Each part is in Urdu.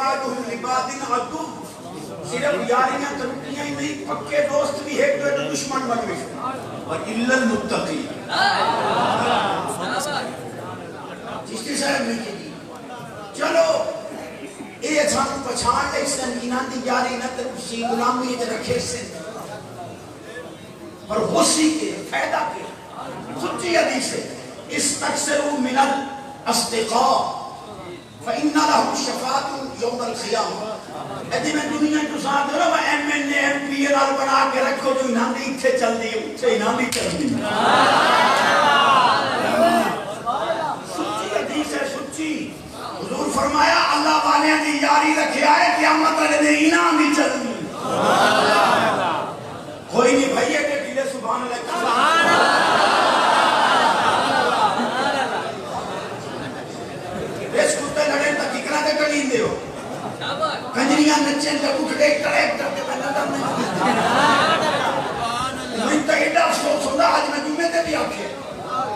بعضهم لبعض عدو، صرف یاریاں ترقیاں ہی نہیں، پکے دوست بھی ایک دوسرے دشمن بن گئے اور الا المتقین چشتی صاحب نے کی چلو یہ سانو پچھان لے سن انہاں دی یاری نہ ترسی غلامی تے رکھے سن اور خوشی کے فائدہ کے سچی حدیث ہے استکثروا من الاصدقاء فإن لهم شفاعة يوم القيامة ادھی میں دنیا کو ساتھ رہا M N A M P A نال بنا کے رکھو جو انہاں دی اتھے چل دی اتھے انہاں دی چل دی سچی حدیث ہے سچی حضور فرمایا اللہ والے دی یاری رکھے آئے قیامت والے دے انہاں دی چل دی کوئی نہیں بھائی ہے کہ دلے سبحان اللہ سبحان اللہ ریس کتے لڑیں تا ککرہ دے کڑین دے ہو کنجریاں نچیں تا کچھ ڈیکٹر دے میں نظر نہیں میں تا ایڈا افسوس ہوتا آج میں جمعے دے بھی آکھے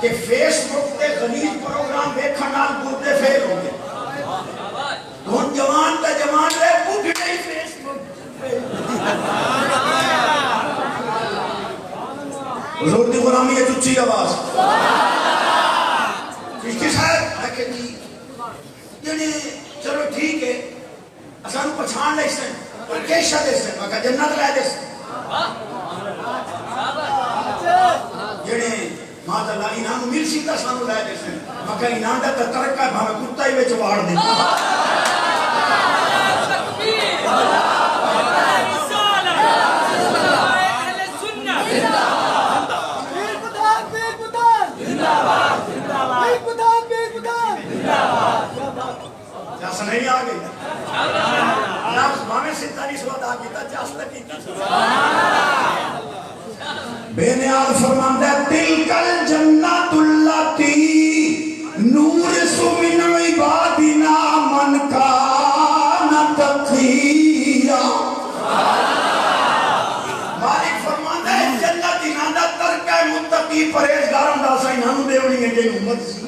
کہ فیس بک تے غلیظ پروگرام دیکھا نال گردے فیل ہو گئے ہون جوان تا جوان رہے بوٹی نہیں فیس بک حضور دی غلامی ہے چچی آواز کشتی صاحب میں کہتی یعنی چلو ٹھیک ہے اسانو پچھان لے سن پر کیشہ دے سن میں کہا جنت لے دے سن یعنی ماذا اللہ انہاں مل سیتا سانو لے دے سن میں کہا انہاں دا ترکہ بھاوے کتا ہی ویچ وار دے جاسا نہیں آگئی لفظ مانے ستانی سواد آگئی تا جاستا کی بے نیال فرماندہ تلکل جنت اللتی نورس من عبادنا من کان تقیا مالک فرماندہ ہے جنت انہاں ترکہ متقی پریزگارم داسا انہاں دیونی ہے جن امت سی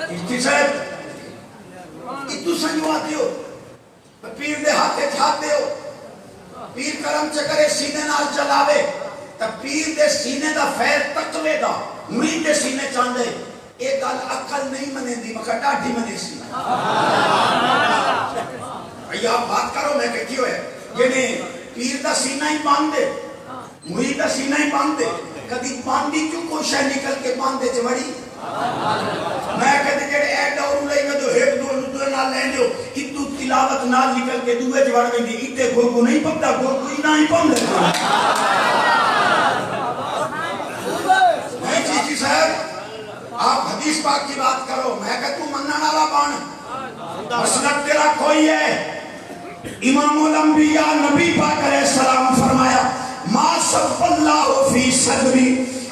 اشتی صاحب اتو سنجو آتے ہو پیر دے ہاتھے چھاتے ہو پیر کرم چکرے سینے نال چلاوے تب پیر دے سینے دا فیر تقوی دا مرید دے سینے چاندے ایک گل عقل نہیں منے دی مکہ ڈاٹھی منے سی بھئی آپ بات کرو میں کہتی ہوئے یعنی پیر دا سینہ ہی باندے مرید دا سینہ ہی باندے کدی باندی کیوں کوئی شہ نکل کے باندے چوڑی میں کہتے جڑے ایک دورو لئی میں تو ایک دو نال لیں دیو اتو تلاوت نال نکل کے دوے جوڑ گئی دی اتے کوئی کو نہیں پکتا کوئی کوئی نہ ہی پم دے میں چیچی صاحب آپ حدیث پاک کی بات کرو میں کہتا ہوں مننا نالا بان مسلک تیرا کوئی ہے امام الانبیاء نبی پاک علیہ السلام فرمایا ما صف اللہ فی صدری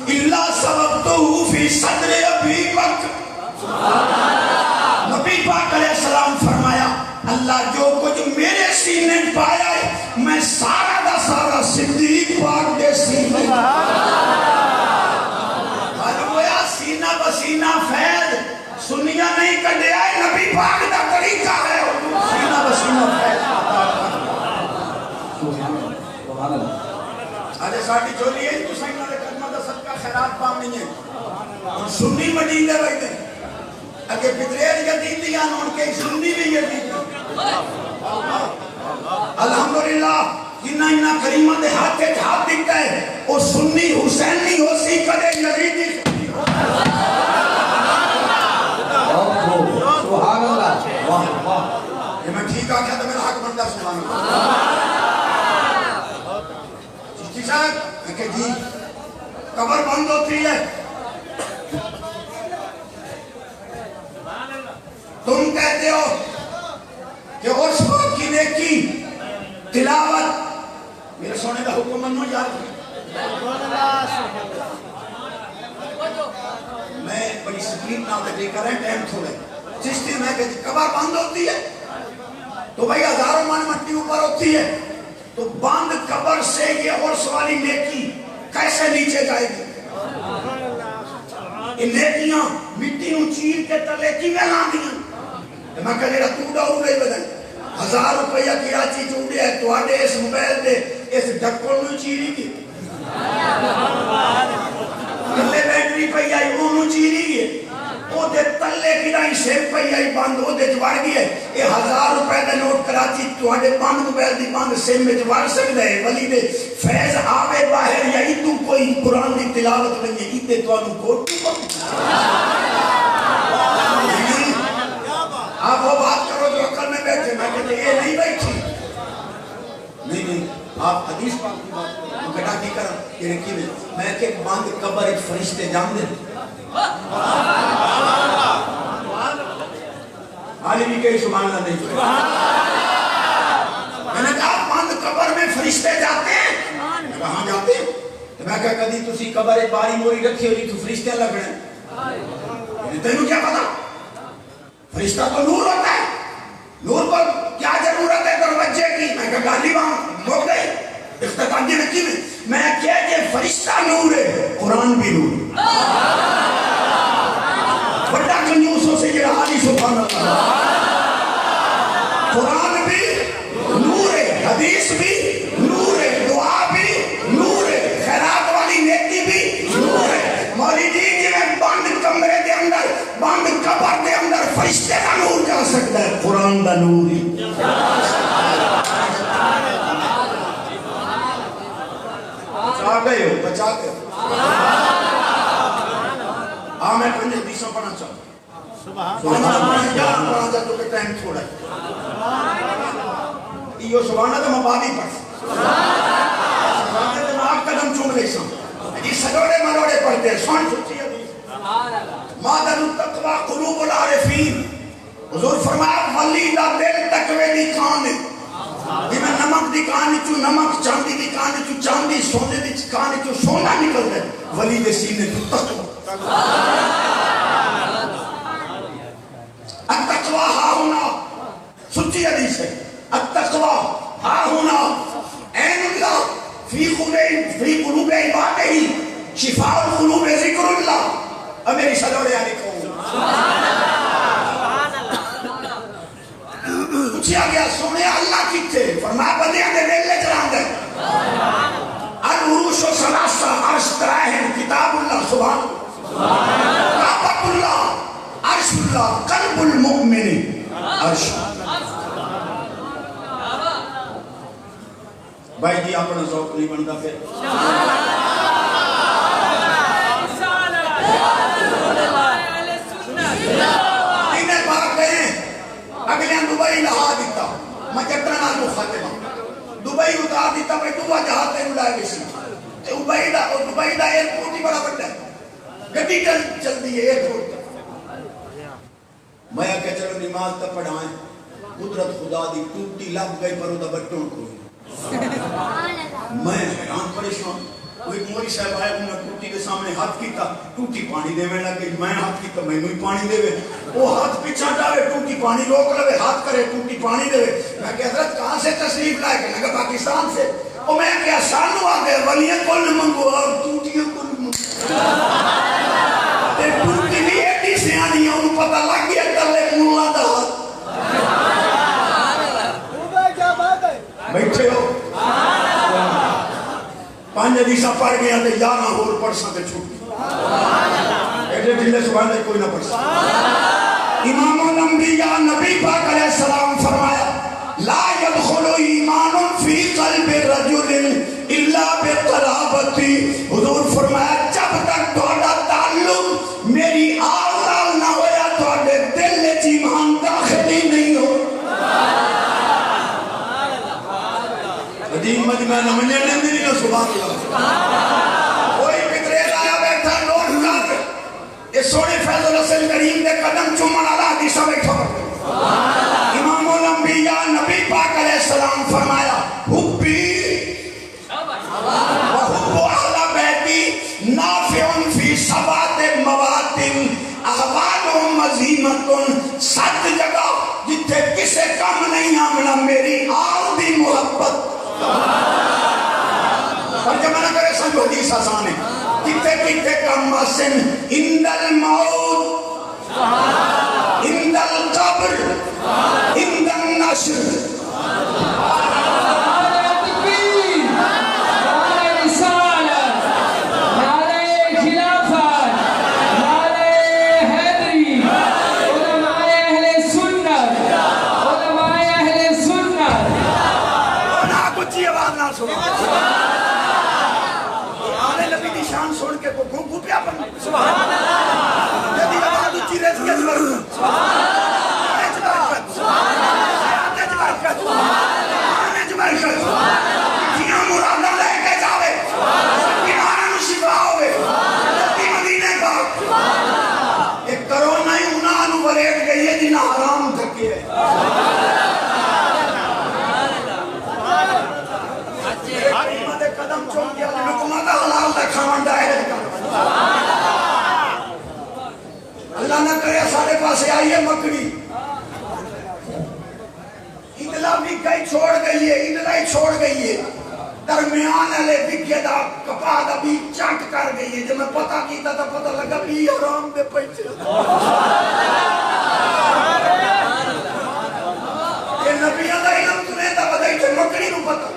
اللہ سببتو فی صدر ابی بکر نبی پاک علیہ السلام فرمایا اللہ جو کچھ میرے سینے پایا ہے میں سارا دا سارا صدیق پاک دے سینے معلومیا سینہ بسینہ فیض سنیا نہیں کردے آئے نبی پاک دا طریقہ ہے سینہ بسینہ فیض آجے ساڑھی چولی ہے تو سینہ دے قدمہ دا صدقہ خیرات پام نہیں ہے سنی مدین دے بھائی دے اگر پتریر یدید دیا ان کے سنی بھی یدید الحمدللہ انہا کریمہ دے ہاتھ کے ہاتھ دکھتا ہے وہ سنی حسین نہیں ہو سی کرے یزید دی سبحان اللہ یہ میں ٹھیک آکھا تو میرا حق بندہ سبحان اللہ چشتی صاحب میں کہ جی قبر بند ہوتی ہے تم کہتے ہو کہ اس وقت کی نیکی تلاوت میرے سونے کا حکم منو یاد میں بڑی سپریٹ نہ دے کر رہے ٹائم تھوڑے چشتی میں کہ قبر بند ہوتی ہے تو بھئی ہزاروں من مٹی اوپر ہوتی ہے تو بند قبر سے یہ عرص والی نیکی کیسے نیچے جائے گی نیکیاں مٹی نو چیر کے تلے کیویں لاندیاں میں کہ جڑا تو ڈاؤ نہیں بدل 1000 روپیہ کراچی چوڑیا ہے تواڈے اس موبائل دے اس ڈھکن نو چیری گئی تلے بیٹری پئی آئی اونوں چیری گئی او دے تلے کرائی سر پئی آئی بند او دے وڑ گئی ہے یہ 1000 روپے دا نوٹ کراچی تواڈے بند موبائل دی بند سم وچ وڑ سکدا ہے ولی دے فیض آوے باہر یا تو کوئی قرآن دی تلاوت نہیں ہے ایتے تانوں کوٹی آپ وہ بات کرو جو عقل میں بیٹھے میں کہتے یہ نہیں بیٹھی نہیں آپ حدیث پاک کی بات کرو میں کہتا کی کرم یہ رکھی میں کہ بند قبر ایک فرشتے جان دے حالی بھی کہیں سبحان اللہ نہیں چھوڑے میں نے کہا بند قبر میں فرشتے جاتے ہیں کہاں جاتے ہیں تو میں کہا کدی تسی قبر ایک باری موری رکھی ہوئی تو فرشتے لگ رہے ہیں تینوں کیا پتا فرشتہ تو نور ہوتا ہے نور پر کیا ضرورت ہے دروجے کی میں کہا گالی وہاں لوگ گئے اختتام دی رکھی میں کہا کہ فرشتہ نور ہے قرآن بھی نور بڑا کنیوسوں سے یہ حالی سبحان اللہ قرآن بھی نور ہے حدیث بھی نور ہے دعا بھی نور ہے خیرات والی نیکی بھی نور ہے مولی جی جی میں بند کمرے دے اندر بند قبر دے اندر فرشتے کا نور جا سکتا ہے قرآن دا نور ہی بچا گئے ہو بچا گئے میں پنجے حدیثوں پڑھنا چاہوں سبحان اللہ پڑھنا چاہتا تو کہ ٹائم تھوڑا ہے یہ سبحان اللہ مبادی پڑھ سبحان اللہ آپ قدم چوم لے سام یہ سجوڑے مروڑے پڑھتے ہیں سوان سچی حدیث مادر التقوی قلوب العارفین حضور فرمایا ولی دا دل تقوی دی کان ہے جی میں نمک دی کان چو نمک چاندی دی کان چو چاندی سونے دی کان چو سونا نکل دے ولی دے سینے تو تقوی التقوی ہا ہونا سچی حدیث ہے التقوی ہا ہونا این اللہ فی قلوب عبادہ شفاء القلوب ذکر اللہ اب میری سلوڑے آنے کہوں پوچھیا گیا سونے اللہ کی تھے فرمایا بندیاں دے ویلے چلان دے العروش و سلاسہ عرش تراہن کتاب اللہ سبحان کعبۃ اللہ عرش اللہ قلب المؤمن عرش بھائی جی اپنا ذوق نہیں بنتا پھر انہیں بات کہیں اگلے دبئی لہا دیتا میں جتنا نہ تو خاتمہ دبئی اتار دیتا بھائی دبا جہاں تے اڑائے گسی دبئی دا ایئرپورٹ ہی بڑا بڑا ہے گڈی چل دی ہے ایئرپورٹ میں کہ چلو نماز تا پڑھائیں قدرت خدا دی ٹوٹی لگ گئی پر دا بٹوں کوئی میں حیران پریشان کوئی موری صاحب آئے انہوں نے ٹوٹی کے سامنے ہاتھ کیتا ٹوٹی پانی دے میں لگے میں ہاتھ کیتا میں ہی پانی دے وہ ہاتھ پیچھا جاوے ٹوٹی پانی روک لے ہاتھ کرے ٹوٹی پانی دے میں کہ حضرت کہاں سے تشریف لائے کہ لگا پاکستان سے اور میں کہ سانو آگے ولیاں کل منگو اور ٹوٹیاں کل منگو ٹوٹی بھی ایٹی سے آنی ہے انہوں پتہ لگ گیا تلے مولا دا ہاتھ بیٹھے ہو پانچ حدیثہ پڑھ گیا تو یا نہ ہو پڑھ سکتے چھوٹ ایڈے ڈھلے سبحان اللہ کوئی نہ پڑھ سکتے امام الانبیاء نبی پاک علیہ السلام فرمایا لا يدخل ایمان فی قلب رجل الا بقرابتی حضور فرمایا جب تک تھوڑا تعلق میری آل نہ ہویا تھوڑے دل ایمان داخل ہی نہیں ہو قدیم مجمع نمجھے نے بھی نہیں سبحان اللہ کوئی فکرے لایا بیٹھا نوٹ کر اس سوڑے فیض الحسن کریم دے قدم چومن اللہ حدیثہ بیٹھا امام الانبیاء نبی پاک علیہ السلام فرمایا حبی وحب اہل بیتی نافع فی سبات مواتن احوالهم مزیمتن سات جگہ جتھے کسے کم نہیں آمنا میری آل دی محبت ترجمہ نہ کرے سمجھو حدیث آسان ہے کتے کتے کم واسن اند الموت اند القبر اند النشر سن کے کو گھو پیا پر سبحان اللہ جدی آواز اچھی ریس کے برکت سبحان اللہ برکت برکت جیاں مرادہ لے کے جاوے بیماروں نو شفا ہوے نبی مدینے پاک ایک کرونا ہی انہاں نو وریٹ گئی ہے جنہاں حرام تھکی ہے قدم چوم گیا میں کو ماتا حلال دا کھاون دا ہے اللہ نہ کرے سارے پاس آئی ہے مکڑی ادلا بھی کئی چھوڑ گئی ہے ادلا ہی چھوڑ گئی ہے درمیان علی بکے دا کپا دا بھی چاٹ کر گئی ہے جب میں پتہ کیتا تا پتہ لگا بھی حرام دے پیچھے یہ نبی اللہ علم تنے دا بدائی چھے مکڑی نو پتہ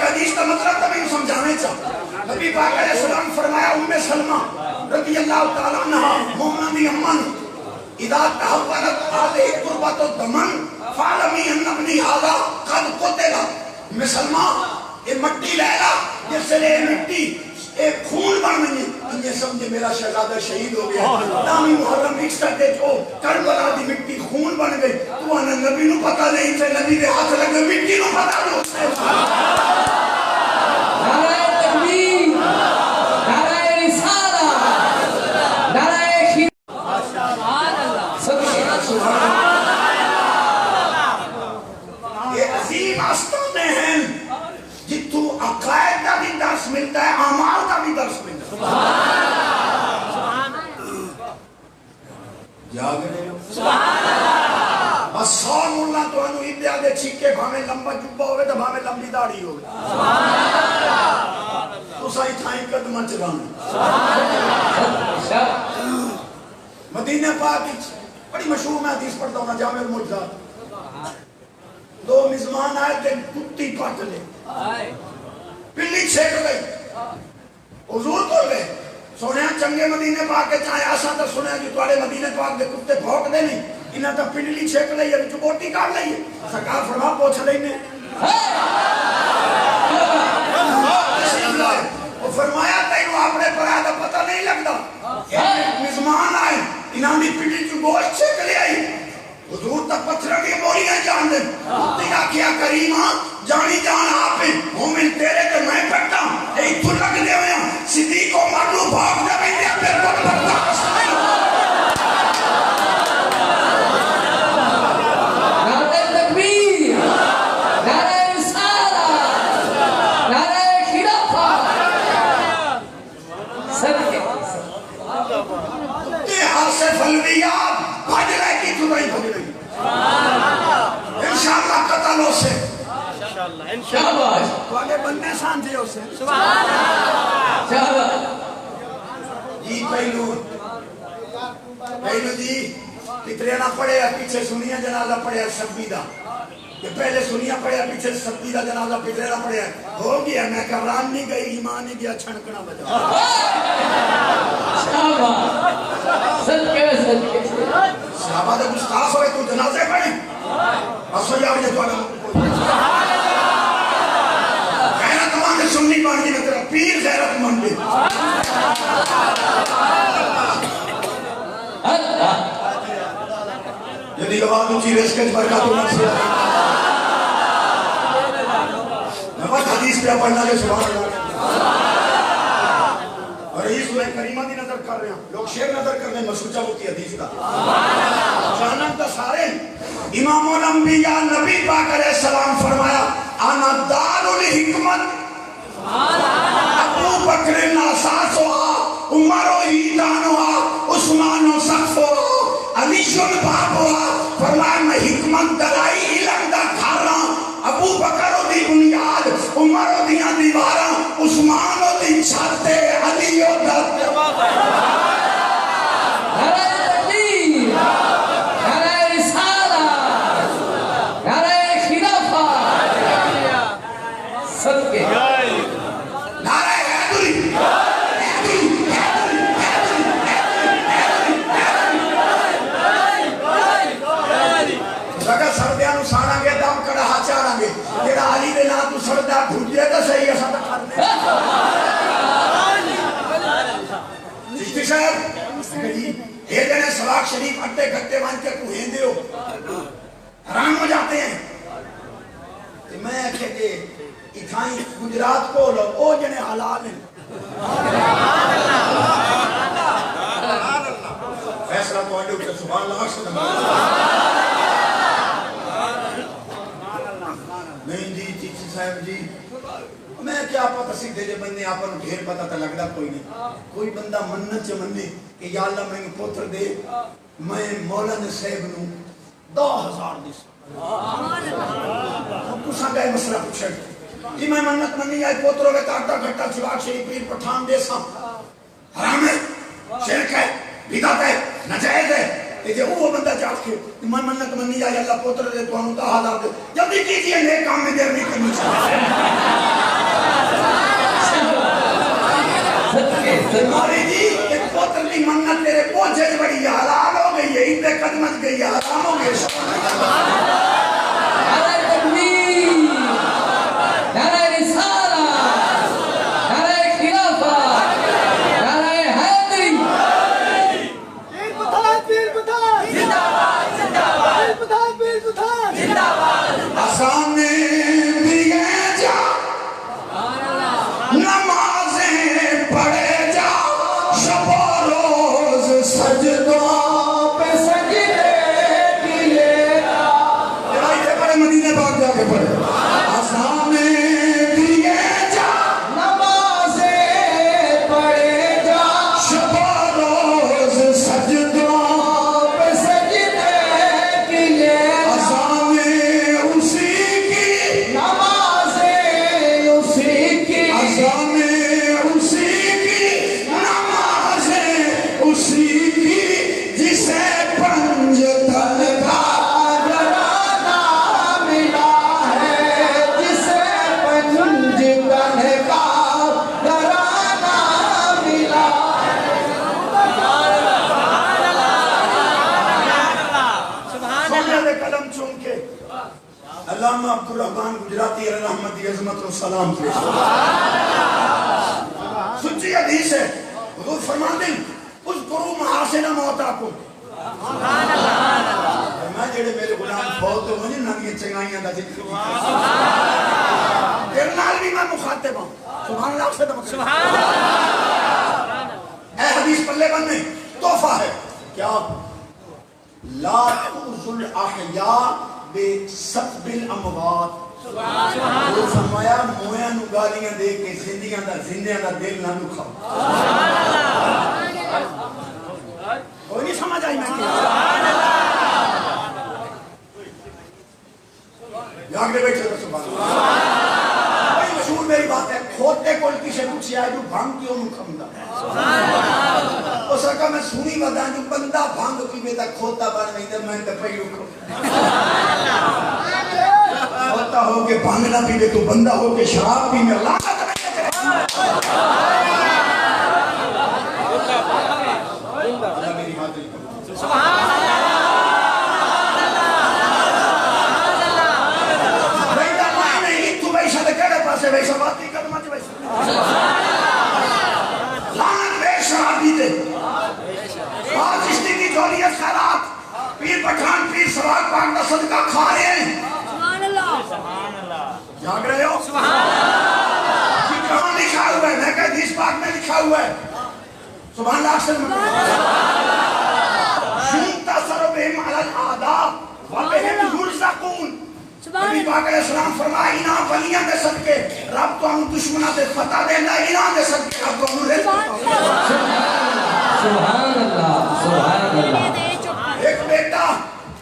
حدیث کا مطلب تمہیں سمجھانے چاہتا نبی پاک علیہ السلام فرمایا ام سلمہ رضی اللہ تعالیٰ عنہ مومنہ دی امن اذا تحولت هذه قربت الدمن فعلمی ان ابنی هذا قد قتل ام سلمہ یہ مٹی لیلا جس سے لے مٹی ایک خون بن گئی یہ سمجھے میرا شہزادہ شہید ہو گیا دامی محرم مکس کر دے جو کربلا دی مٹی خون بن گئی تو انہا نبی نو پتہ نہیں تھے نبی دے ہاتھ لگے مٹی نو پتہ نہیں ملتا ہے اعمال کا بھی درس ملتا ہے یاد رہے ہو بس 100 مولا تو انہوں ادھے آدھے چھکے بھامے لمبا جبہ ہوئے تو بھامے لمبی داڑھی ہوئے تو سائی تھائیں قدمہ چلانے مدینہ پاک بڑی مشہور میں حدیث پڑھتا ہوں جامع المعجزات 2 مزمان آئے تھے کتی پاٹ لے پلی چھیک گئی حضور کو لے سونے چنگے مدینے پاک کے چاہے آسان تک سنے جو توڑے مدینے پاک دے کتے بھوک دے نہیں انہاں تا پلی چھیک لئی ہے جو بوٹی کار لئی ہے سرکار فرما پوچھ لئی نے وہ فرمایا تینوں اپنے پر آدھا پتہ نہیں لگتا مزمان آئے انہاں دی پلی جو گوشت چھیک لے آئی حضور تک پتھر کی بولیاں جان دیں تیرا کیا کریمہ جانی جان آپ مومن تیرے تے میں پڑھتا ایک تو لگ دے ہویا صدیق و مرلو بھاگ دے میں دیا پھر کو برداشت نہیں نعرہ تکبیر نعرہ رسالہ نعرہ خلافہ صدقے یہ حاصف الویات بھاج رہے کی تو نہیں بھاج رہی انشاءاللہ قتل ہو سے انشاءاللہ تو آگے بننے سان دے ہو سے جی پہلو جی کتنے نہ پڑے پیچھے سنیا جنازہ پڑے سبیدہ کہ پہلے سنیا پڑے پیچھے سبیدہ جنازہ پچھلے نہ پڑے ہو گیا میں کبران نہیں گئی ایمان نہیں گیا چھنکنا بجا صحابہ دے گستاخ ہوئے تو جنازے پڑھیں بس ہو جاؤ یہ دوارا غیرت مند سنی بن گئی تیرا پیر غیرت مند بھی یدی گواہ اونچی ریس کے برکاتوں میں سے نمت حدیث پہ پڑھنا جو سبحان اللہ اور یہ سورہ کریمہ دی نظر کر رہے ہیں لوگ شیر نظر کرنے مسوچہ ہوتی حدیث کا جانب دا سارے امام الانبیاء نبی پاک علیہ السلام فرمایا انا دار الحکمت ابو بکر ناساس ہوا عمر و ہیدان ہوا عثمان و سقف ہوا علی شن باب ہوا فرمایا میں حکمت دلائی علم دا کھارا ابو بکر و دی بنیاد عمر و دیاں دیوارا یہ جنے سلاق شریف اٹے گھٹے بن کے کوہیں دیو حرام ہو جاتے ہیں. میں کہ اتھائیں گجرات کو لو او جنے حلال ہیں. فیصلہ تو آئے ہوتے سبحان اللہ نہیں جی چیچی صاحب جی میں کیا پتہ سیدھے جے بندے آپ کو ڈھیر پتہ تا لگدا کوئی نہیں. کوئی بندہ منت چ منے کہ یا اللہ میں پوتر دے میں مولانا صاحب نو 2000 دے تساں گئے مسئلہ پوچھے جی میں منت منی آئی پوتروں کے تاکتا گھٹا چراغ شریف پیر پٹھان دے سا حرام ہے شرک ہے بدعت ہے ناجائز ہے. کہ وہ بندہ چاہت کے میں منت منی آئی اللہ پوتر دے تو ہم 10,000 دے جلدی کیجئے نیک کام میں دیر نہیں کرنی چاہیے. ماری جی ایک پوتر لی منت تیرے پوچھے بڑی حلال ہو گئی ہے ان پہ قدمت گئی ہے حرام ہو گئی. علامہ عبدالرحمن گجراتی رحمت کی عظمت و سلام پیش سچی حدیث ہے. حضور فرماتے ہیں اذکروا محاسن موتاکم. میں جڑے میرے غلام بہت ہو مجھے نبی چنگائیاں دا ذکر تیرے نال بھی میں مخاطب ہوں. سبحان اللہ سے سبحان اللہ. اے حدیث پلے بننے تحفہ ہے کیا لا تؤذوا الاحیاء بے سب الاموات. وہ فرمایا مویاں نو گالیاں دے کے زندیاں دا دل نہ دکھاؤ. کوئی نہیں سمجھ آئی میں یاد دے بیٹھے سبحان اللہ. بڑی مشہور میری بات ہے کھوتے کول کسے پوچھی آئے جو بھنگ کیوں نو کھمدا اس کا میں سنی ودا جو بندہ بھنگ پیوے تا کھوتا بن ویندا میں تے پئی رکھو. ہوتا ہو کہ بھنگ نہ پیوے تو بندہ ہو کہ شراب پیوے لعنت ہے. سبحان اللہ. ویسا بات نہیں کرنا چاہیے. لعنت بے شرابی دے آج چشتی کی جولیت خیرات پیر پٹھان پیر سراغ پاک دا صدقہ کھا رہے ہیں. سبحان اللہ. جاگ رہے ہو سبحان اللہ. یہ کہاں لکھا ہوا ہے؟ میں کہ حدیث پاک میں لکھا ہوا ہے. سبحان اللہ. ينتصر بهم على الأعداء وبهم يرزقون. نبی پاک علیہ السلام فرمایا انہاں ولیاں دے صدقے رب تو ہم دشمنوں دے فتح دینا انہاں دے صدقے رب تو ہم رزق عطا. سبحان اللہ. سبحان اللہ. ایک بیٹا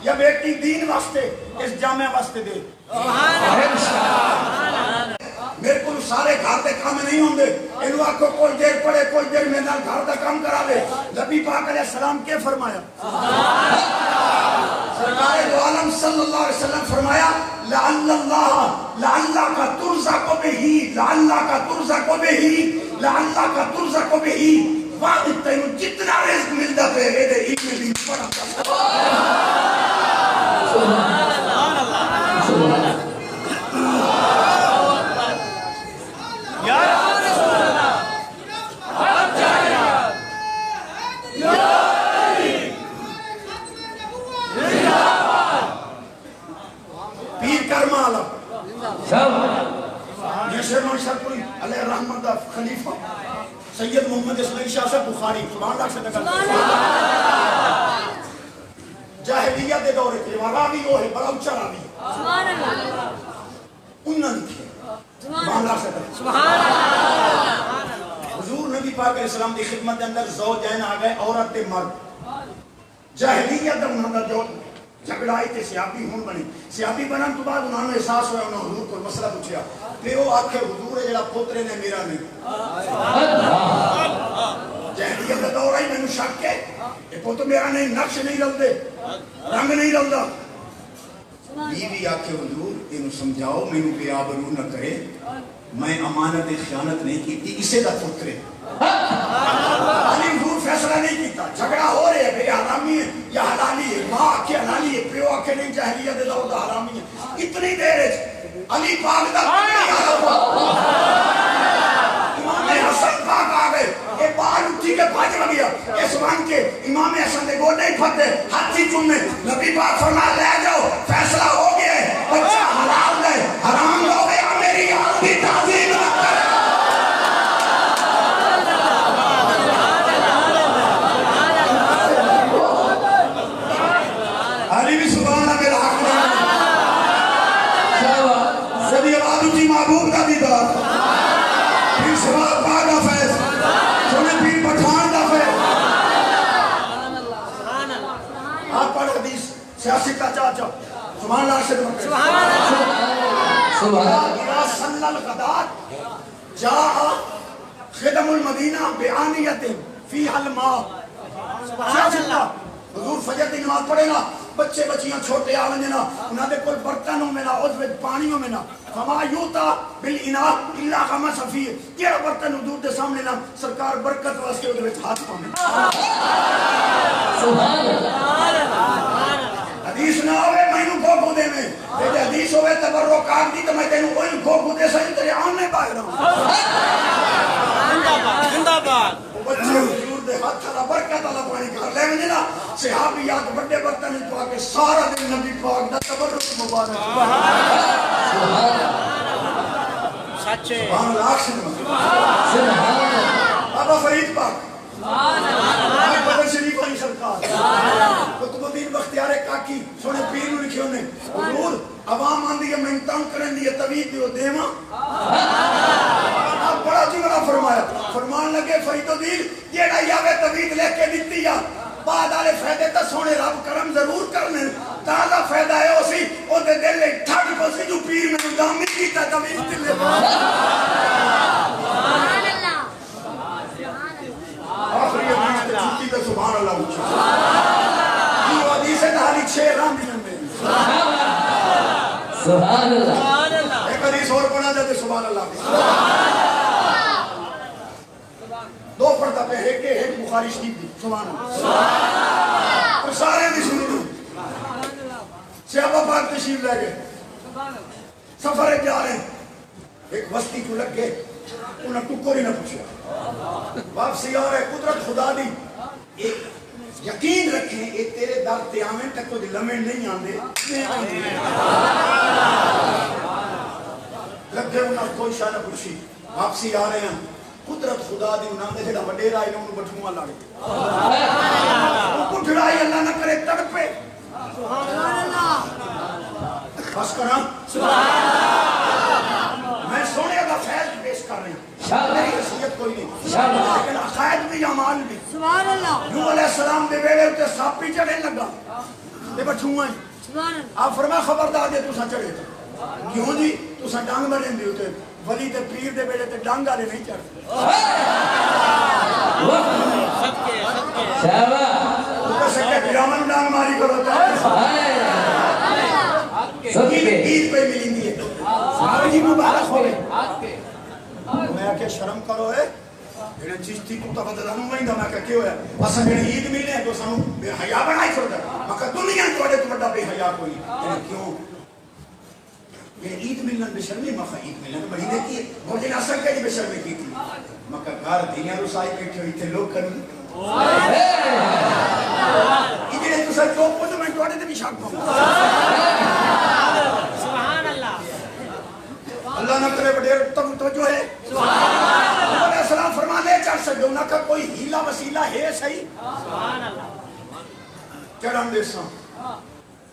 یا بیٹی دین واسطے اس جامعہ واسطے دے. سبحان اللہ. میرے کو سارے گھر دے کام نہیں ہوندے انہوں آکھو کوئی دیر پڑے کوئی دیر میں نال گھر دا کام کرا لے. نبی پاک علیہ السلام کیا فرمایا؟ سرکار دو عالم صلی اللہ علیہ وسلم فرمایا لعلک ترزق بہ لعلک ترزق بہ لعلک ترزق بہ. واحد تینوں جتنا رزق ملدا پے اے دے ایک میں بھی پڑا. سبحان اللہ. سبحان اللہ. یا رسول اللہ. جیسے منشرپوری علیہ رحمت دا خلیفہ سید محمد اسماعیل شاہ صاحب بخاری سبحان اللہ سے نکل جاہلیت دے دورے تھے راوی وہ ہے بڑا اونچا راوی سبحان اللہ انہوں نے لکھے سبحان اللہ سے حضور نبی پاک علیہ السلام دی خدمت اندر زوجین آ گئے عورت تے مرد جاہلیت دا انہوں نے جو جھگڑائی تے سیابی ہون بنی سیابی بنن تو بعد انہوں نے احساس ہوا انہوں نے حضور کو مسئلہ پوچھیا تے وہ آکھے حضور ہے جڑا پوترے نے میرا نہیں جہلیت دا دور آئی میں نے شک کے یہ پوتر میرا نہیں نقش نہیں رل دے رنگ نہیں رل دا بیوی آکھے حضور انہوں سمجھاؤ میں نے بے آبرو نہ کرے میں امانت خیانت نہیں کی تھی اسے دا پوترے علی حضور فیصلہ نہیں کیتا جھگڑا ہو رہے بے حرامی ہے یا حلالی ہے ماں آکھے حلالی ہے پیو آکھے نہیں جہلیت دا دا حرامی ہے اتنی دیر ہے علی پاک دا امام حسن پاک آگئے یہ بال اٹھی کے بھاج لگیا اس وان کے امام حسن دے گوڑے ہی پھتے ہاتھی چومے نبی پاک فرمایا لے جاؤ فیصلہ ہو گیا ہے بچہ حلال دے حرام ہو گیا میری آن کی تعظیم نہ کر علی بھی سبحانہ میرا حق رہا صدی آباد اٹھی محبوب کا دیدار پھر سوال پاک کا فیض سونے پیر پٹھان کا فیض آپ پڑھ حدیث سیاسی کا چاچا سبحان اللہ سے سبحان اللہ صلی الغدات جاء خدم المدینہ بیانیت فی الماء سیاسی کا حضور فجر دی نماز پڑھے گا بچے بچیاں چھوٹے آویں نا انہاں دے کول برتنوں میں نا اس وچ پانیوں میں نا فما یوتا بالاناء الا کما صفی کیڑا برتن حضور دے سامنے نا سرکار برکت واسطے اس وچ ہاتھ پاویں سبحان اللہ حدیث نہ ہوے مینوں گو دے میں تے حدیث ہوے تبرکات دی تے میں تینوں کوئی گو دے سہی تیرے آنے باہر رہوں زندہ باد بچے حضور دے ہاتھ دا برکت والا پانی کر لے میں نا صحابیات بڑے برتن وچ پا کے سارا دن نبی پاک دا تبرک مبارک سبحان اللہ سچے سبحان اللہ سبحان اللہ بابا فرید پاک سبحان اللہ بدر شریف علی سرکار قطب الدین بختیار کاکی سونے پیر نو لکھے ہونے حضور عوام آندی ہے میں تنگ کرن دی توید دیو دیواں آپ بڑا جملہ فرمایا فرمان لگے فرید الدین جیڑا یاوے توید لے کے دتی یا بعد والے فائدے تے سونے رب کرم ضرور کرنے تازہ فائدہ ہے اسی او دے دل وچ ٹھڈ پسی جو پیر میں دام نہیں کیتا توید تے لے آخری حدیث تے چھٹی تے سبحان اللہ اونچا یہ حدیث ہے تہاڈی 6 رام دی میں سبحان اللہ ایک حدیث اور پڑھا جائے سبحان اللہ دو پڑھتا پہ ایک بخاری شریف دی سبحان اللہ اور سارے دی سنو صحابہ پاک تشریف لے گئے سفر جا رہے ہیں ایک بستی کو لگ گئے انہیں ٹکر ہی نہ پوچھا واپسی آ رہے قدرت خدا دی ایک یقین رکھیں ایک تیرے در تے آمیں تک کوئی لمحے نہیں آندے لگ گئے انہیں کوئی شاہ نہ پوچھی واپسی آ رہے ہیں قدرت خدا دی انہاں دے جڑا وڈیرا ہے انہوں بٹھواں لگ وہ کٹھڑائی اللہ نہ کرے تڑپے سبحان اللہ بس کرا سبحان اللہ میں سونے کا فیض پیش کر رہے ہیں میری حیثیت کوئی نہیں لیکن عقائد بھی اعمال بھی سبحان اللہ نوح علیہ السلام دے ویلے تے ساپی چڑھنے لگا تے بٹھواں سبحان اللہ آپ فرمایا خبردار جے تساں چڑھے کیوں جی تساں ڈانگ بنے دی ہوتے ولی تے پیر دے بیڑے تے ڈانگ والے نہیں چڑھتے صدقے شاباش تو سکے بیرامن ڈانگ ماری کرو عید پہ ملیں گی سارے جی مبارک ہو گئے میں کہ شرم کرو ہے جنہیں چیز تھی تو بدلانوں میں ہی میں کہ کیوں ہے بس جنہیں عید ملے ہیں تو سانوں بے حیاء بنائی فردا میں کہ دنیا توڑے تو بڑا بے حیاء کوئی کیوں یہ عید ملن بے شرمی میں کہ عید ملن مہینے کی مجھے اصل کے بے شرمی کی تھی میں کہ گھر دنیا رسائی بیٹھے ہوئی تھے لوگ کریں ادھر تو سر چوک کو تو میں توڑے تے بھی شاک پاؤں چڑھن دے ساں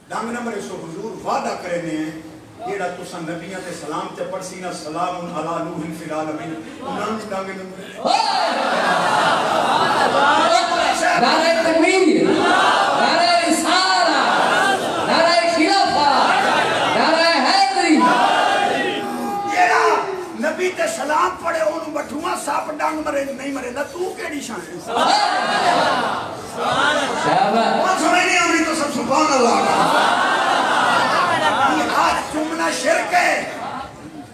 ڈنگ نمبر سو حضور وعدہ کرنے ہیں جیڑا تساں نبیاں تے سلام تے پڑھسی نا سلام علی نوح فی العالمین انہاں دی ڈنگ نمبر نعرہ تکبیر، نعرہ رسالہ، نعرہ خلافہ، نعرہ حیدری. جیڑا نبی تے سلام پڑھے اونوں بٹھواں سپ ڈنگ مرے نہیں مرے نا تو کیڑی شان ہے شاباش. سمجھ نہیں آوی تو سب سبحان اللہ ہاتھ چومنا شرک ہے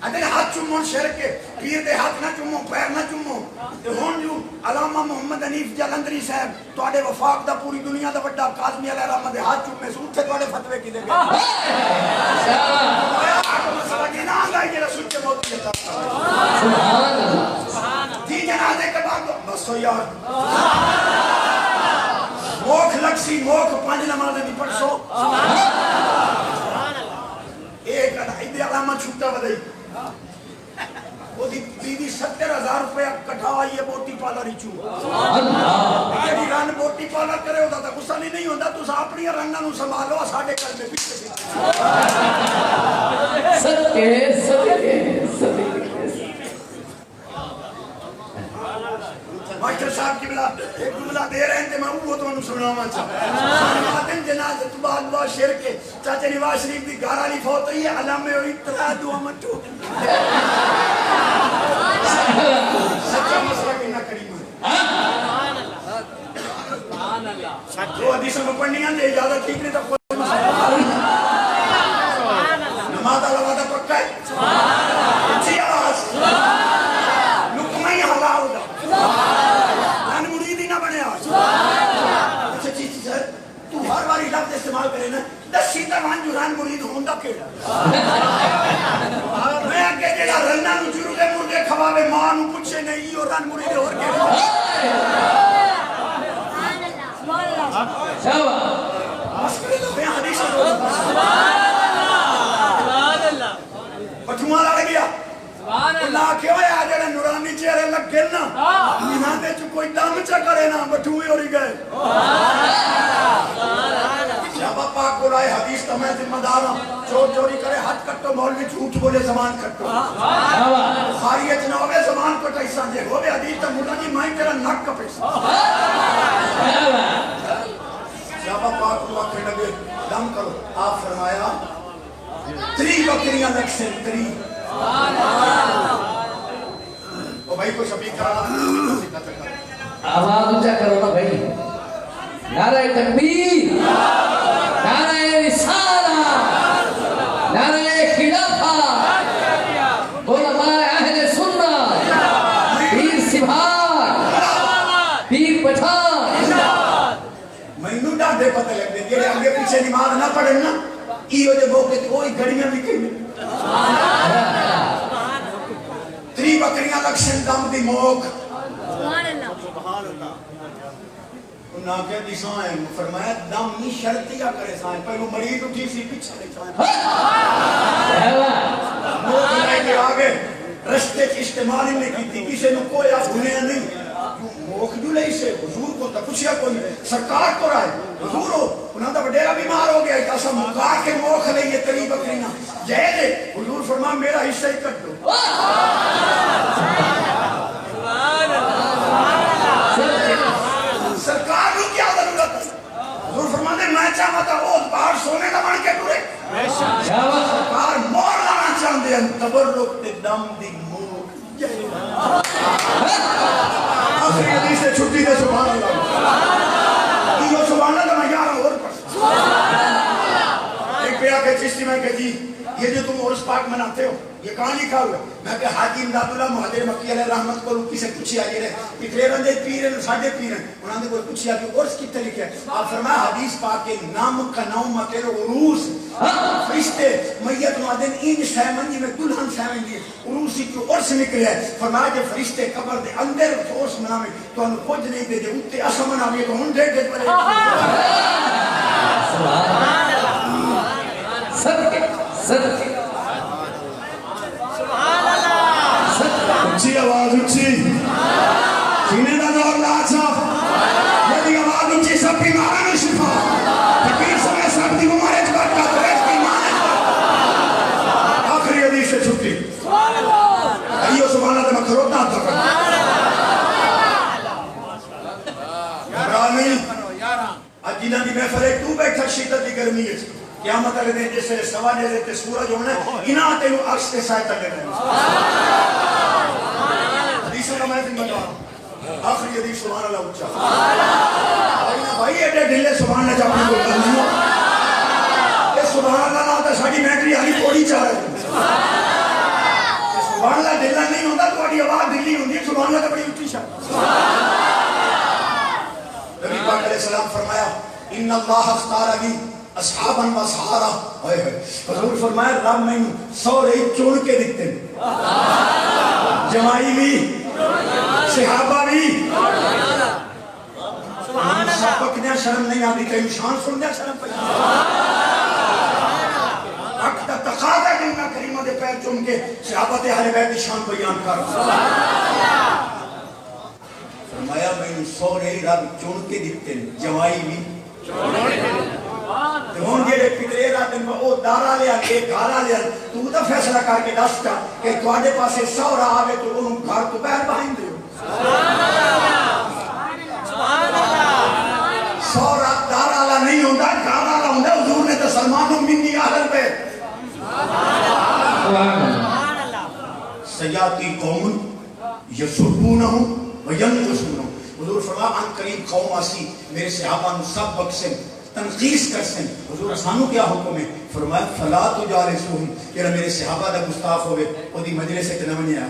اگر ہاتھ چومون شرک ہے پیر دے ہاتھ نہ چومو پیر نہ چومو تے ہن جو علامہ محمد حنیف جلندری صاحب تواڈے وفاق دا پوری دنیا دا بڑا قاضی علیہ رحمت دے ہاتھ چومے سو تے تواڈے فتوی کی دے گئے شاباش مسئلہ کی نہ آگا جڑا سچے موتی ہے سبحان اللہ. دی جنازے کے بعد بس یار موکھ لکسی موکھ پانچ نمازیں بھی پڑھ سو ایک ادھائی علامہ چھوٹا بدائی وہ دی بیوی 70,000 روپے کٹھا آئی ہے بوٹی پالا ریچو جیڑی رن بوٹی پالا کرے ہوتا تھا غصہ نہیں ہوتا تو اپنی رنگاں نو سنبھالو ساڈے کل میں پیچھے صدقے صدقے صدقے. ماسٹر صاحب کی بلا ایک جملہ دے رہے ہیں میں وہ تو انہوں سناما چاہتا ہے جنازہ تو بعد دعا شیر کے چاچے نواز شریف دی گارہ لی فوت رہی ہے علامہ اور ابتلاع دعا مٹو سچا مسئلہ کی نہ کریم ہے دو حدیثوں میں پڑھنی ہیں اجازت ٹھیک نہیں تو کوئی نماز اللہ وعدہ پکا ہے اچھی آواز لکمہ ہی حلا ہوگا رن مرید ہی نہ بنے آج اچھا چیز سر تو ہر باری لفظ استعمال کرے نا دسی تروان جو رن مرید ہوندہ کیڑا میں آگے جیڑا رنہ نو چرولے مرگے کھواوے ماں نو پوچھے نہیں اور رن مرید اور کیڑا شاباش. میں حدیث پٹھواں لڑ گیا اللہ کیوں ہے آجڑے نورانی چہرے لگ گئے نا یہاں دے چو کوئی دم چا کرے نا بٹھوئی اور ہی گئے شابہ پاک کو رائے حدیث کا میں ذمہ دار ہوں چور چوری کرے ہاتھ کٹو مولوی جھوٹ بولے زمان کٹو بخاری اچناوے زمان کٹو ایسا دے ہو بے حدیث تا مولا جی مائیں تیرا نک کا پیسا شابہ پاک کو آکھے لگے دم کرو آپ فرمایا 3 بکریاں لگ سے 3 او بھائی کو شبیق کرانا آواز اونچا کرو نا بھائی. نعرہ تکبیر، نعرہ رسالہ، نعرہ خلافہ، علماء اہل سنت، پیر سبحان، پیر پٹھان. مینوں ڈاڈے پتہ لگ دے جڑے آگے پیچھے نماز نہ پڑھن نا ایو دے موقع تے کوئی گھڑیاں بھی کہیں 3 بکریاں لکشن دم دی موک سبحان اللہ انہاں کے دیساں ہے فرمایا دم نہیں شرطیہ کرے سائیں پہلو مریض اٹھی سی پیچھے لے سائیں موک لائے کے آگے رشتے کی استعمال ہی نہیں کی تھی کسی نے کوئی آپ گھنیا نہیں موک جو لئی سے حضور کو تا کچھ یا کوئی سرکار کو رائے حضور ہو انہاں دا بڑیرہ بیمار ہو گیا ایسا مکا کے موک لئیے 3 بکریاں جائے دے حضور فرما میرا حصہ ہی کٹ دو سرکار کو کیا ضرورت ہے حضور فرما دے میں چاہتا تھا وہ باہر سونے کا بن کے ٹورے سرکار مور لانا چاہتے ہیں تبرک تے دم دی موک آخری حدیث سے چھٹی دے سبحان اللہ یہ سبحان اللہ میں یارہ اور پڑھ ایک پہ آکے چشتی میں کہ جی یہ جو تم عرس پاک مناتے ہو یہ کہاں لکھا ہوئے میں کہ حاجی امداد اللہ مہدر مکی علیہ رحمت کو لکی سے پوچھی آگے رہے اترے رندے پیرن ساڑھے پیرن انہوں نے کوئی پوچھی آگے عرس کی طریقے ہے آپ فرمایا حدیث پاک کے نام کا نوم مکر عروس فرشتے میت مادن این سیمن جی میں دلہن سیمن جی عروسی کی عرس نکلے ہے فرمایا کہ فرشتے قبر دے اندر عرس منامے تو انہوں کچھ نہیں دے دے اتے اسا منامے تو ہن دے دے پڑے صدقے صدقے. اچھی آواز اچھی سینے دا دور لا چھا یہ آواز اچھی سب بیماروں میں شفا اج جنہاں دی محفل ہے تو بیٹھا شدت دی گرمی ہے قیامت والے دن جس ویلے سوا نیزے تے سورج ہونا انہاں تے عرش تے سایہ تلے رہنا حدیثوں کا میں دن بتا آخری حدیث سبحان اللہ اچھا بھائی ایڈے ڈھلے سبحان اللہ جاپنے کو کرنا یہ سبحان اللہ نہ ہوتا ساڑھی میٹری آلی کوڑی چاہ رہے ہیں سبحان اللہ ڈھلا نہیں ہوتا تو آڑی آواز ڈھلی ہوندی ہے سبحان اللہ تو بڑی اچھی شاہ نبی پاک علیہ السلام فرمایا ان اللہ اختار علی اصحاباً و اصحارا حضور فرمایا رب میں 100 رہی چون کے دکھتے ہیں جمائی بھی صحابہ بھی سبق دیا شرم نہیں آتی کہ شان سن دیا شرم پہ حق تا تقاضا کہ انہا کریمہ دے پیر چون کے صحابت اہل بیت شان بیان کر فرمایا میں 100 رہی رب چون کے دکھتے ہیں جمائی بھی ہون جیڑے پترے رات دن وہ دارا لیا ایک گھارا لیا تو تا فیصلہ کر کے دستا کہ تواڈے پاسے 100 رہا آوے تو انہوں گھر تو بہر بائیں دے 100 رات دارا لا نہیں ہوندہ گھارا لا ہوندہ حضور نے تو سلمانوں منی آہل پہ سیاتی قوم یسربونہم وینقصونہم حضور فرمایا ان قریب قوم آسی میرے صحابہ سب بکسن تنقیص کرسن حضور اسانو کیا حکم ہے فرمایا فلا تجالسوہم کہ میرے صحابہ دا گستاخ ہوئے وہ دی مجلس سے نہ آیا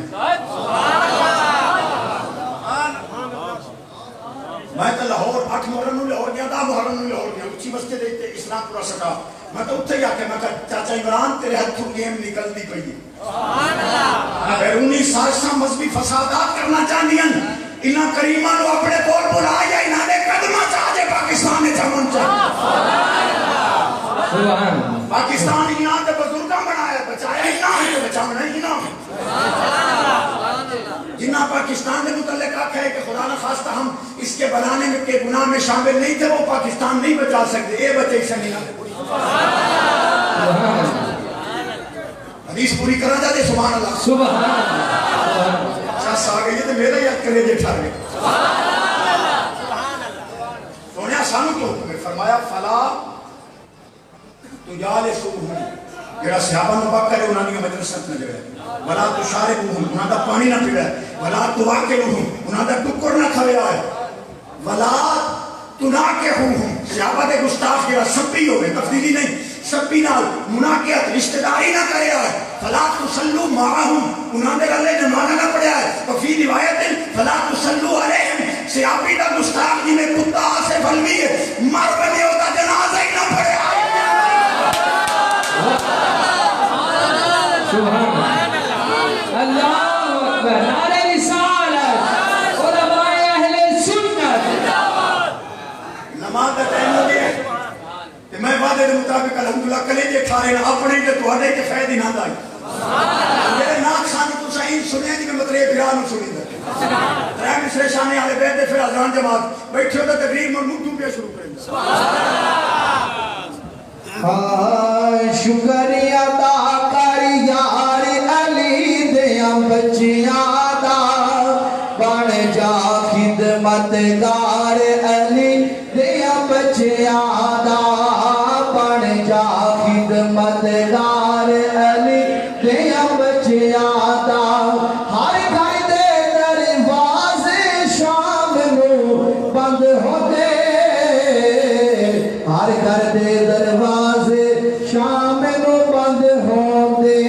میں تو لاہور 8 محرم نو لاہور گیا 10 محرم نو لاہور گیا اچھی مسجد دیتے اسلام پورا سٹا میں تو اتھے جا کے میں کہا چاچا عمران تیرے ہتھوں گیم نکل دی پئی بیرونی سازشاں مذہبی فسادات کرنا چاہنی ہیں انہاں کریمہ نو اپنے کول بلا یا انہاں نے قدمہ چاہجے پاکستان نے جمن چاہے پاکستان انہاں تے بزرگاں بنایا بچایا انہاں ہے بچانا انہاں جنہاں پاکستان نے متعلق آکھا ہے کہ خدا نہ خواستہ ہم اس کے بنانے میں کے گناہ میں شامل نہیں تھے وہ پاکستان نہیں بچا سکتے اے بچے سے نہیں آتے حدیث پوری کرنا چاہتے سبحان اللہ سبحان اللہ چاس آگئی ہے تو میرا یاد کرے جے ٹھار گئے سونیا سانو تو حکم ہے فرمایا فلا تجالسوہم جڑا صحابہ نو بک کرے انہاں نے مجلسات نہ جڑے ولا تشاربوہم انہاں دا پانی نہ پیڑا ولا تواکلوہم انہاں دا ٹکر نہ کھویا ہے ولا تناکحوہم صحابہ دے گستاخ جڑا سبی ہوئے تفضیلی نہیں سبی نال مناکیت رشتہ داری نہ کرے ہے فلا تصلوا معہم انہاں دے گلے نماز نہ پڑھیا ہے وفی روایت فلا تصلوا علیہم صحابی دا گستاخ جی میں کتا سے بلوی ہے مر بنے ہوتا جنازہ ہی نہ پڑھیا ہے سبحان اللہ اللہ اکبر نعرہ رسالت علماء اہل سنت نماز کا ٹائم ہو گیا کہ میں وعدے کے مطابق الحمدللہ کلے جے کھا رہے ہیں اپنے کے توڑے کے فائدے نہ دائی میرے ناک خانی تو صحیح سنے جی میں مطلب بیان سنی دا رحم اسرے شانے آلے بیٹھے پھر اذان جماعت بیٹھے ہوتا تقریر میں منہ ڈوبیا شروع کریں شکریہ ادا کر یار علی دیاں بچیاں دا بن جا خدمتگار علی دیاں بچیاں دا بن جا خدمتگار علی دیاں بچیاں دا ہر گھر دے دروازے شام نو بند ہوتے ہر گھر دے دروازے شام نو بند ہوندے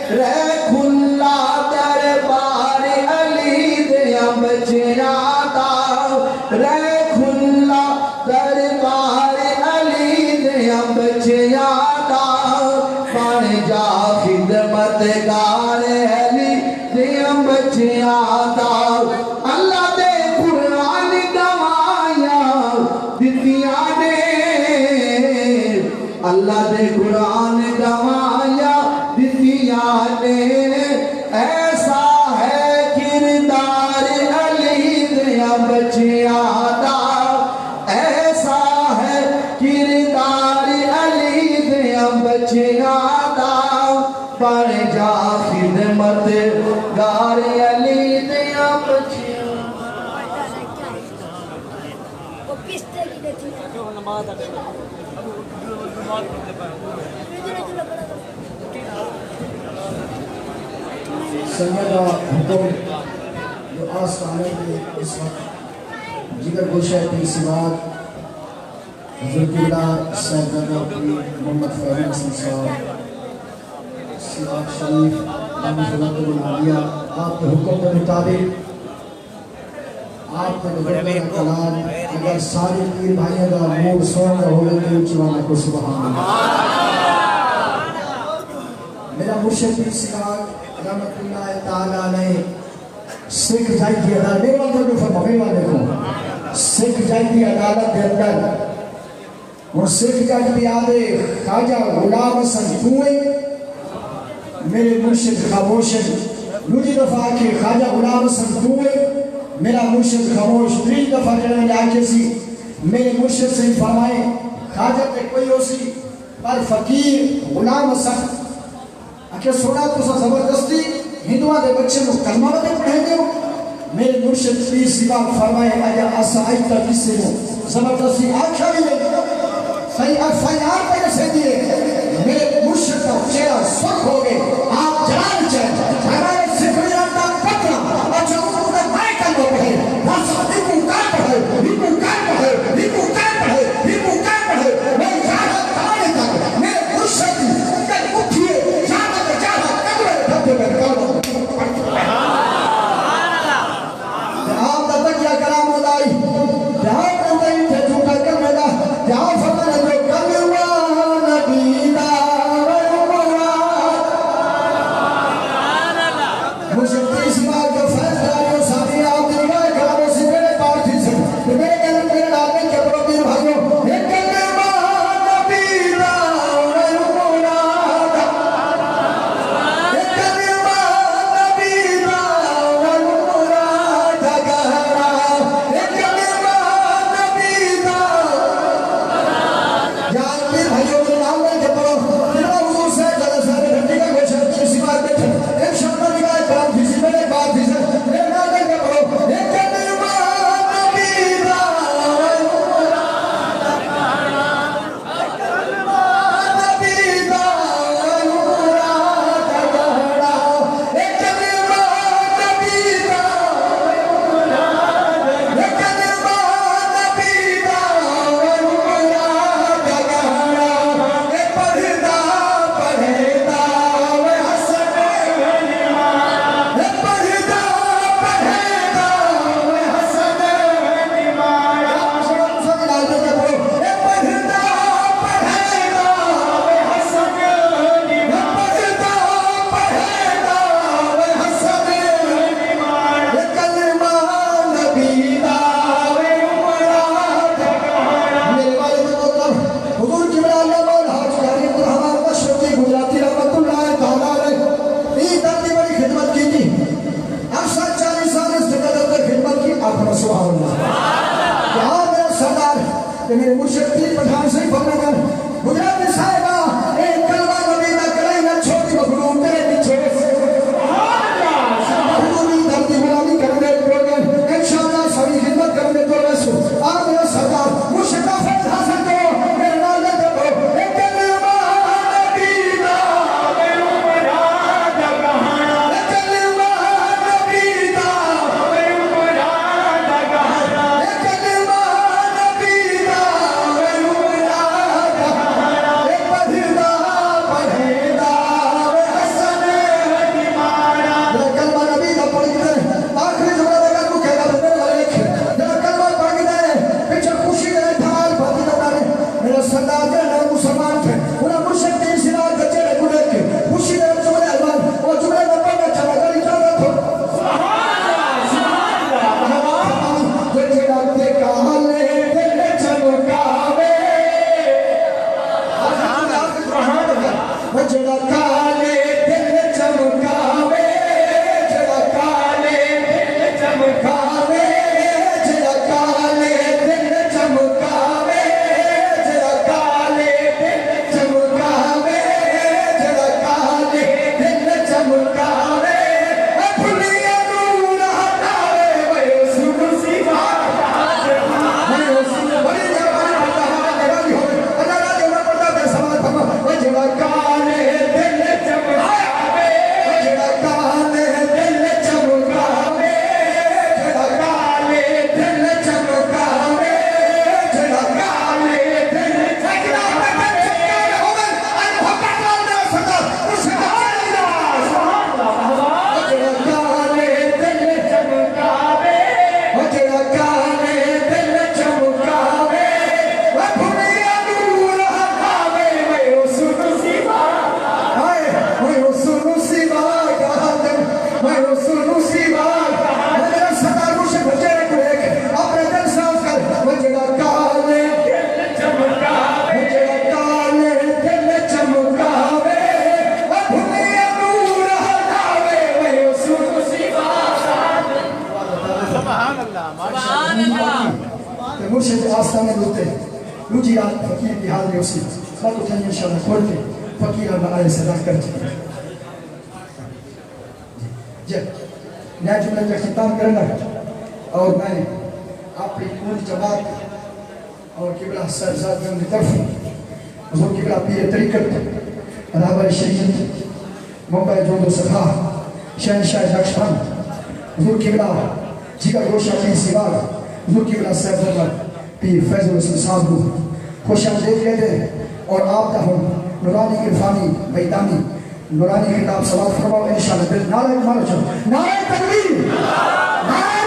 رہ کھلا دربار علی دیاں بچیاں دا رہ کھلا دربار علی دیاں بچیاں دا بن جا خدمتگار علی دیاں بچیاں دا اللہ دے قرآن گوایا دتیاں نے اللہ دے قرآن گوایا دتیاں نے ایسا ہے کردار علی دیاں بچیاں دا ایسا ہے کردار علی دیاں بچیاں دا بن جا خدمتگار علی دیاں بچیاں سیدہ حکم جو آستانے کے اس وقت جگر گوشہ کی سواد حضرت اللہ سیدہ محمد فہم حسن صاحب سیاق شریف نام فلت العالیہ آپ کے حکم کے مطابق آپ کے گزرنے کا کلام اگر سارے پیر بھائیوں کا موڑ سوڑ کا ہوگا تو اونچی والا کو سبحان اللہ میرا مرشد پیر سیاق رحمت اللہ تعالیٰ علیہ سکھ جائی کی عدالت میرے وقت جو فرما میرے وقت دیکھو سکھ جائی کی عدالت دے اندر اور سکھ جائی کی آدھے خواجہ غلام حسن کنویں میرے مرشد خاموش دوسری دفعہ کے خواجہ غلام حسن کنویں میرا مرشد خاموش تیسری دفعہ جنہیں آکے سی میرے مرشد سے فرمائے خواجہ پہ کوئی ہو سی پر فقیر غلام حسن کہ سونا تو سا زبردستی ہندوہ دے بچے کو کلمہ بنے پڑھیں گے میرے مرشد پیر سیباب فرمائے آیا آسائی تا کسی کو زبردستی آنکھا بھی لے صحیح آنکھ پہ سے دیئے میرے مرشد کا چہرہ سکھ ہو گئے آپ جلال چاہتے ہمارے سکھنے آتا پترہ اچھا وہ نے مائے کلمہ پڑھے واسا ہیپو کار پڑھے ہیپو کار پڑھے ہیپو کار پڑھے ہیپو کار پڑھے میں یہاں کھانے تک میرے مرشد کل اٹھئے آپ دا تکیہ کلام ہولائی جہاں پہنٹائی تھے جھوٹا کرنے دا جہاں فرمانے جو کلمہ نبی دا مجھے تیسی بار جو فیض داریوں ساتھی آپ دیگاہ کلاموں سے میرے پارٹھی سے میرے کلم میرے ڈالنے کے پروپیر بھائیوں ایک کلمہ نبی دا میرے مرشد پیر پٹھان سے پڑھنے کر گجراتی صاحبہ ایک کلمہ نبی دا کلائی نہ چھوٹی مخلوق تیرے پیچھے حضوری دھرتی غلامی کرنے پروگرام انشاءاللہ سبھی خدمت کرنے تو رسو آپ میرا سردار مرشد کا فیض حاصل کرو میرے نال دے کرو ایک کلمہ نبی دا میرے مراد کہانا ایک کلمہ نبی دا میرے مراد کہانا ایک کلمہ نبی دا فقیر کی حاضری اسی بات اٹھائیے انشاءاللہ کھول کے فقیر بنائے صدا کرتے ہیں جی میں جملہ کا ختم کرنا اور میں اپنی پوری جماعت اور قبلہ صاحبزادیوں کی طرف حضور قبلہ پیر طریقت رہبر شریعت ممبئی جود و صفا شہنشاہ نقشبند حضور قبلہ جگر گوشہ پیر سیوار حضور قبلہ صاحب زمر پیر فیض الحسن صاحب کو خوش آمدید کہتے ہیں اور آپ کا ہم نورانی عرفانی میدانی نورانی خطاب سوال فرماؤ انشاءاللہ نعرہ تکبیر نعرہ تکبیر نعرہ